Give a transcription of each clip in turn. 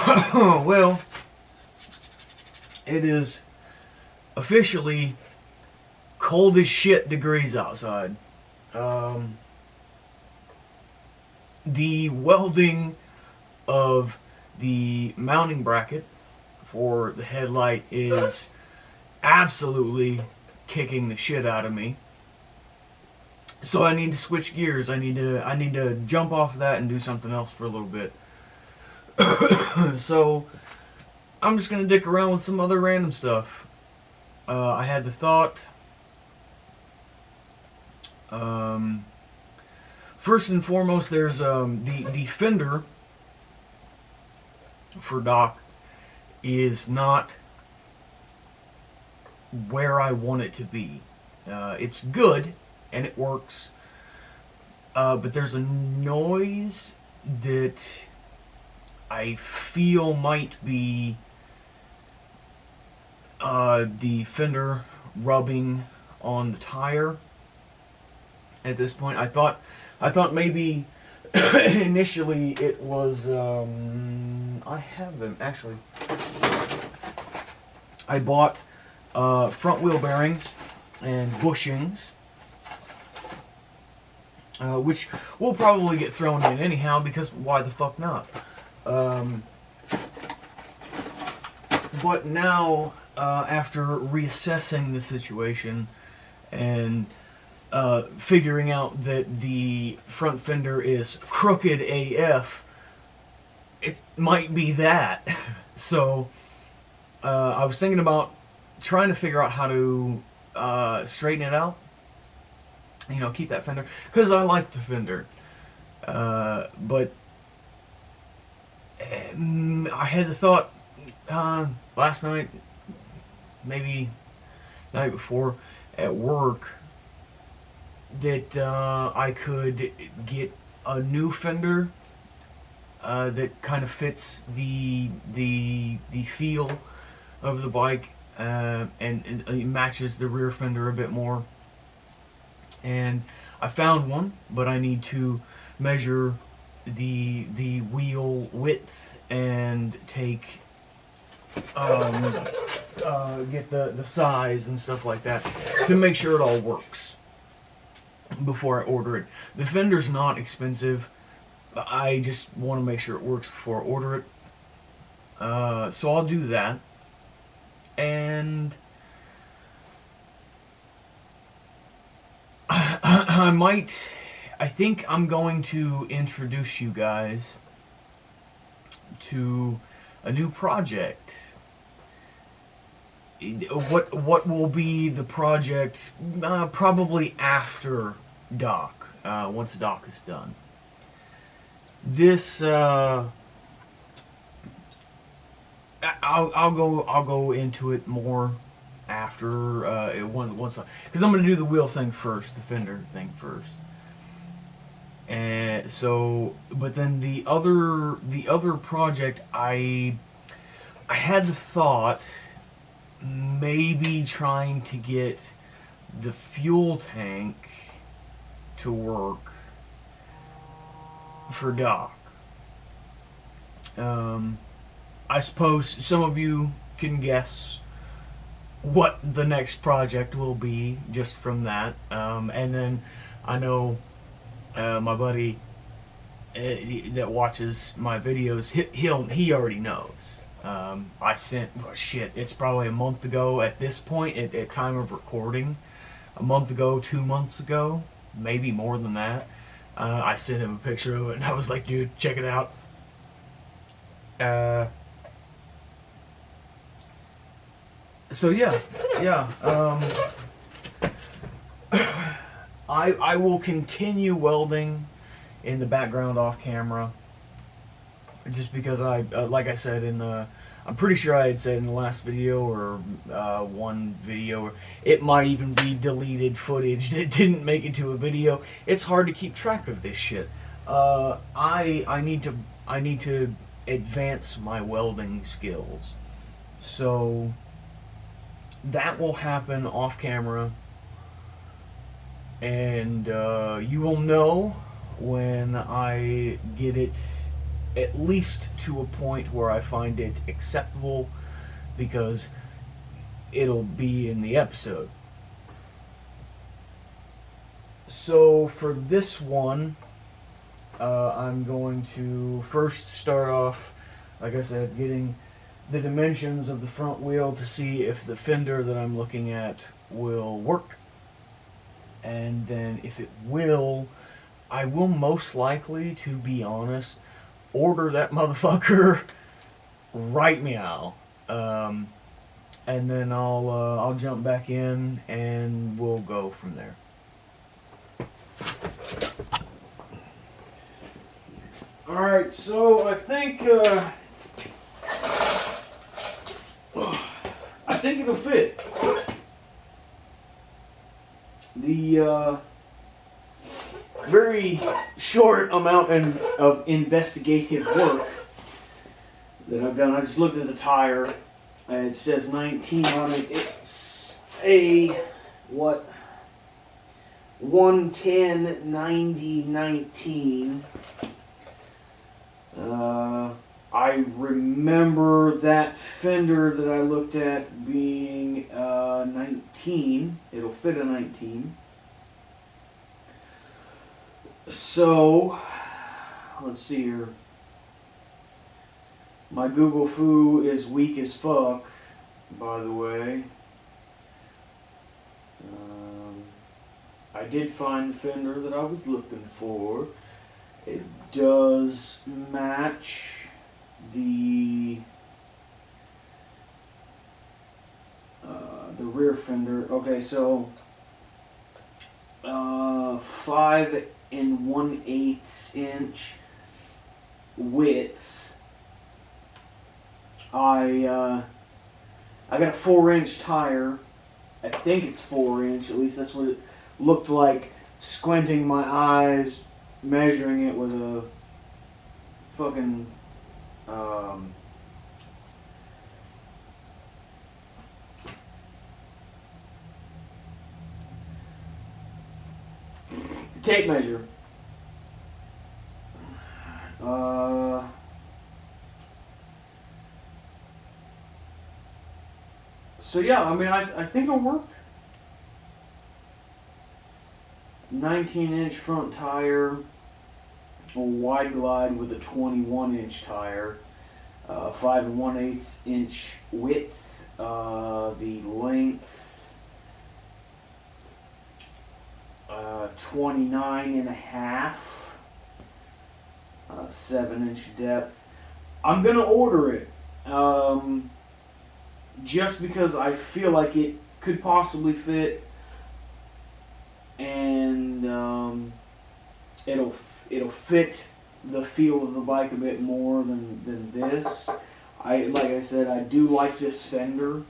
Well, it is officially cold as shit degrees outside. Um, the welding of the mounting bracket for the headlight is absolutely kicking the shit out of me. So I need to switch gears. I need to jump off of that and do something else for a little bit. So I'm just gonna dick around with some other random stuff. I had the thought. First and foremost, there's the fender for Doc is not where I want it to be. It's good and it works, but there's a noise that I feel might be the fender rubbing on the tire. At this point, I thought maybe initially it was. I have them actually. I bought front wheel bearings and bushings, which will probably get thrown in anyhow because why the fuck not? But now, after reassessing the situation and figuring out that the front fender is crooked AF, it might be that. So I was thinking about trying to figure out how to straighten it out. You know, keep that fender because I like the fender, but I had the thought last night, maybe the night before at work, that I could get a new fender that kind of fits the feel of the bike and it matches the rear fender a bit more. And I found one, but I need to measure the wheel width and take get the size and stuff like that to make sure it all works before I order it. The fender's not expensive. I just want to make sure it works before I order it. So I'll do that. And I think I'm going to introduce you guys to a new project. What will be the project probably after Doc, once Doc is done. This I'll go into it more after once because I'm gonna do the wheel thing first, the fender thing first. And so, but then the other project, I had the thought maybe trying to get the fuel tank to work for Doc. I suppose some of you can guess what the next project will be just from that. And then I know my buddy that watches my videos, he already knows. I sent, oh shit, it's probably a month ago at this point, at time of recording. A month ago, 2 months ago, maybe more than that. I sent him a picture of it and I was like, dude, check it out. So yeah. I will continue welding in the background off camera, just because like I said in the, I'm pretty sure I had said in the last video or one video, it might even be deleted footage that didn't make it to a video. It's hard to keep track of this shit. I need to advance my welding skills, so that will happen off camera, and you will know when I get it at least to a point where I find it acceptable, because it'll be in the episode. So for this one, I'm going to first start off, like I said, getting the dimensions of the front wheel to see if the fender that I'm looking at will work. And then if it will, I will most likely, to be honest, order that motherfucker right meow. And then I'll jump back in and we'll go from there. Alright, so I think it'll fit. The very short amount of investigative work that I've done, I just looked at the tire. It says 19 on it. It's a, what, 110 90 19. I remember that fender that I looked at being 19. It'll fit a 19. So, let's see here. My Google Foo is weak as fuck, by the way. I did find the fender that I was looking for. It does match the rear fender. Okay, so 5 1/8 inch width. I got a 4-inch tire. I think it's 4-inch. At least that's what it looked like, squinting my eyes, measuring it with a fucking tape measure. So yeah, I mean, I think it'll work. 19-inch front tire, a wide glide with a 21-inch tire, 5 1/8 inch width, the length 29.5, 7-inch depth. I'm gonna order it, just because I feel like it could possibly fit, and it'll fit the feel of the bike a bit more than this. Like I said, I do like this fender,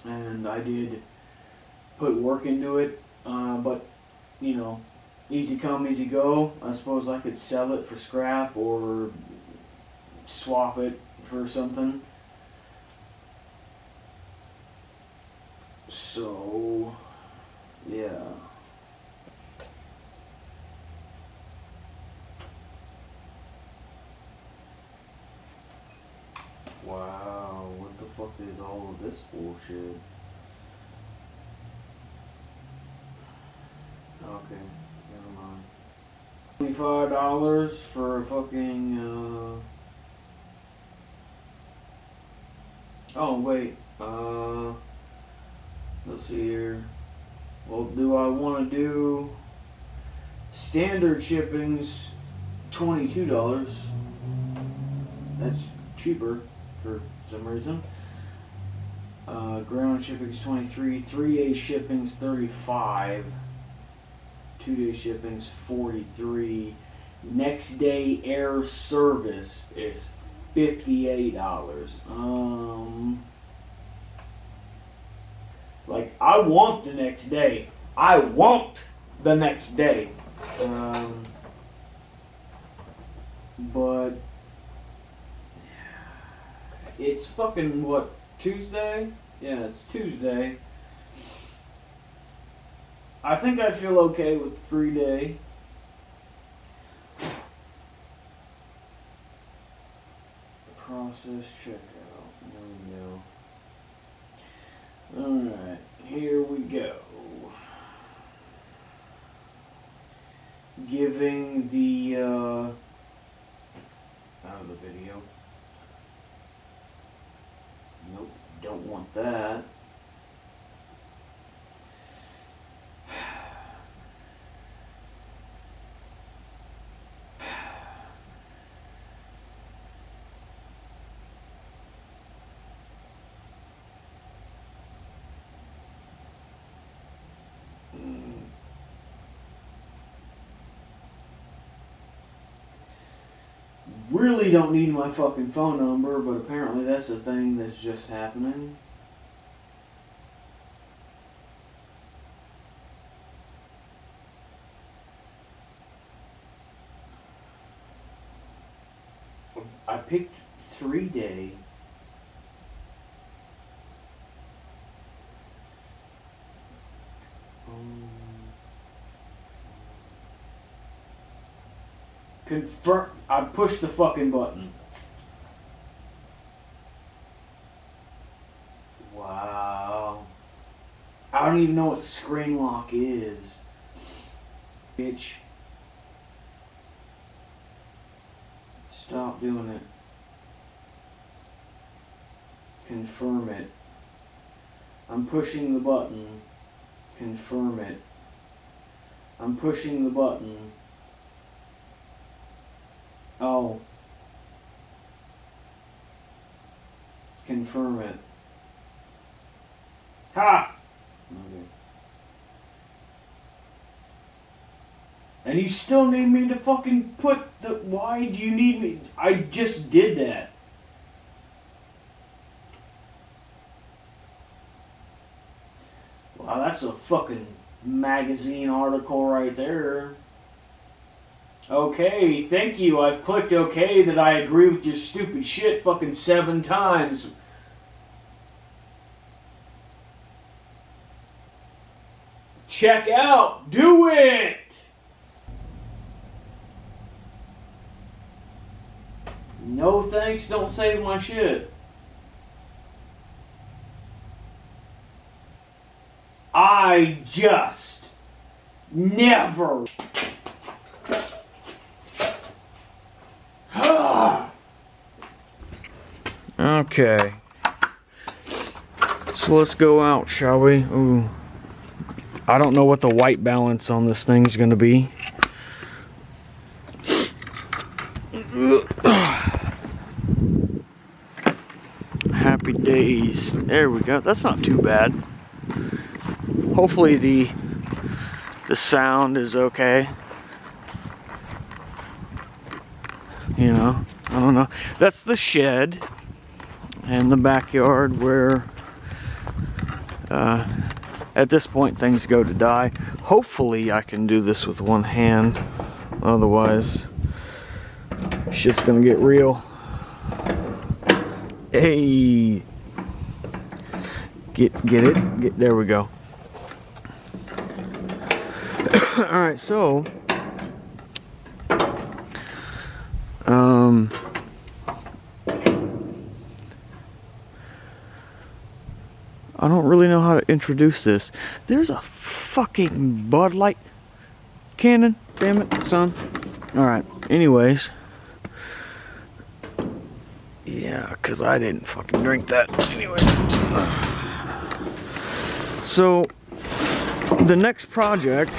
and I did put work into it, but you know, easy come, easy go. I suppose I could sell it for scrap or swap it for something. So, yeah. Wow, what the fuck is all of this bullshit? Okay, never mind. $25 for a fucking, oh, wait, let's see here. Well, do I want to do standard shipping's $22? That's cheaper for some reason. Ground shipping's $23. 3-day shipping's $35. 2-day shipping's $43. Next day air service is $58. Like, I want the next day. I want the next day. But it's fucking, what, Tuesday? Yeah, it's Tuesday. I think I'd feel okay with 3-day. process checkout. There we go. Alright, here we go. Giving the out of the video. Nope, don't want that. Really don't need my fucking phone number, but apparently that's a thing that's just happening. I picked 3-day. Confirm. I pushed the fucking button. Wow. I don't even know what screen lock is. Bitch. Stop doing it. Confirm it. I'm pushing the button. Confirm it. I'm pushing the button. Oh. Confirm it. Ha! Okay. And you still need me to fucking put the... Why do you need me? I just did that. Wow, that's a fucking magazine article right there. Okay, thank you. I've clicked okay that I agree with your stupid shit fucking 7 times. Check out. Do it. No thanks, don't save my shit. I just never. Okay. So let's go out, shall we? Ooh. I don't know what the white balance on this thing's gonna be. Happy days. There we go. That's not too bad. Hopefully the sound is okay. You know, I don't know. That's the shed and the backyard where at this point things go to die. Hopefully I can do this with one hand. Otherwise shit's gonna get real. Hey, get it, there we go. All right, so I don't really know how to introduce this. There's a fucking Bud Light cannon, damn it, son. All right, anyways. Yeah, because I didn't fucking drink that. Anyway. So, the next project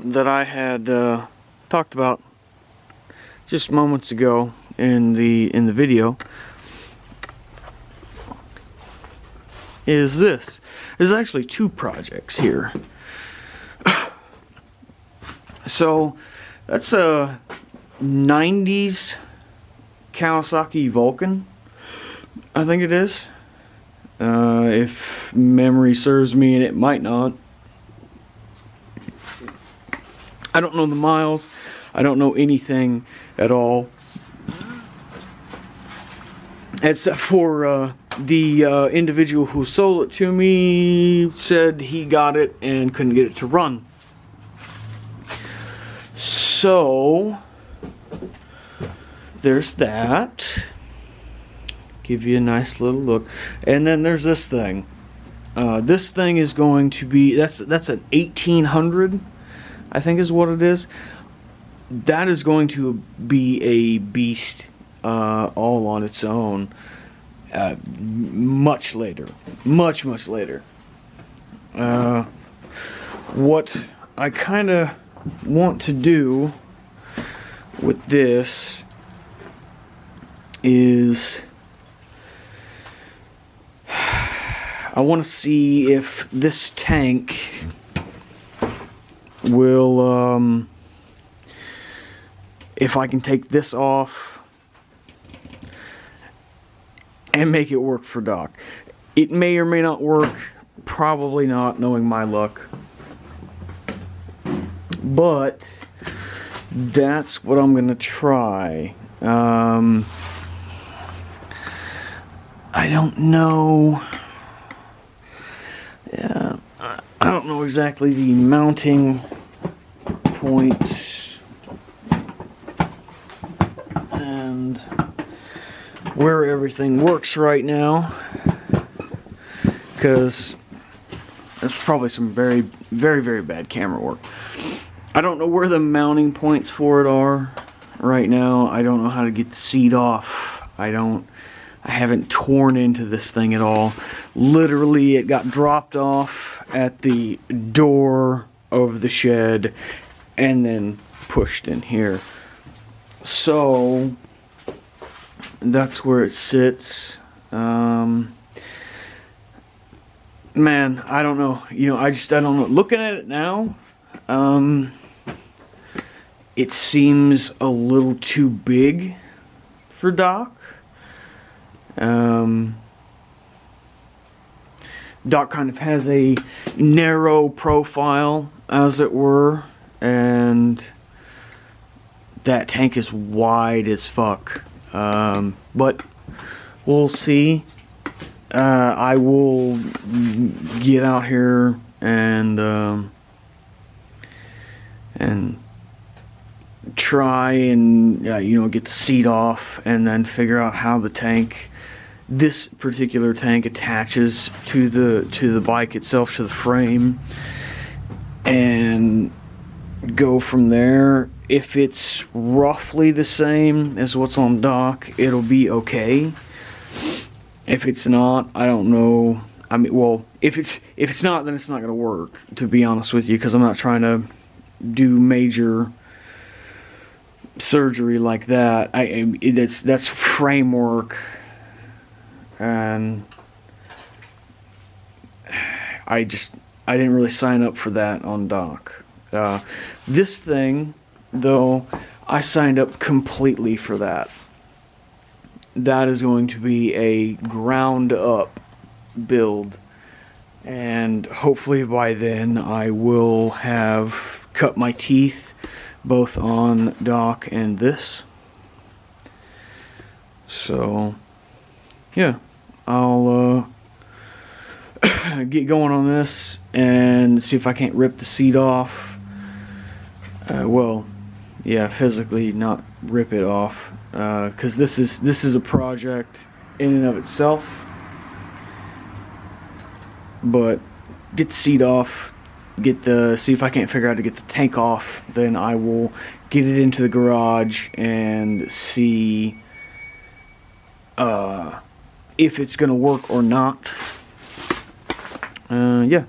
that I had talked about just moments ago in the video is this. There's actually 2 projects here. So, that's a 90s Kawasaki Workin, I think it is, if memory serves me, and it might not. I don't know the miles, I don't know anything at all, except for the individual who sold it to me said he got it and couldn't get it to run. So there's that. Give you a nice little look. And then there's this thing. This thing is going to be, that's an 1800, I think is what it is. That is going to be a beast all on its own much later. Much later. What I kind of want to do with this is I want to see if this tank will if I can take this off and make it work for Doc. It may or may not work, probably not, knowing my luck, but that's what I'm gonna try. I don't know. Yeah, I don't know exactly the mounting points and where everything works right now, because there's probably some very bad camera work. I don't know where the mounting points for it are right now. I don't know how to get the seat off. I haven't torn into this thing at all. Literally, it got dropped off at the door of the shed and then pushed in here. So that's where it sits. Man, I don't know. You know, I don't know. Looking at it now, it seems a little too big for Doc. Doc kind of has a narrow profile, as it were, and that tank is wide as fuck. But we'll see. I will get out here and try and you know, get the seat off, and then figure out how the tank, this particular tank, attaches to the bike itself, to the frame, and go from there. If it's roughly the same as what's on Doc, it'll be okay. If it's not, I don't know. I mean, well, if it's not, then it's not gonna work, to be honest with you, because I'm not trying to do major surgery like that. That's framework, and I didn't really sign up for that on Doc. This thing, though, I signed up completely for that. That is going to be a ground up build, and hopefully by then I will have cut my teeth both on Doc and this. So yeah, I'll get going on this and see if I can't rip the seat off. Well, yeah, physically not rip it off, because this is a project in and of itself. But get the seat off, see if I can't figure out how to get the tank off. Then I will get it into the garage and see if it's gonna work or not. Yeah.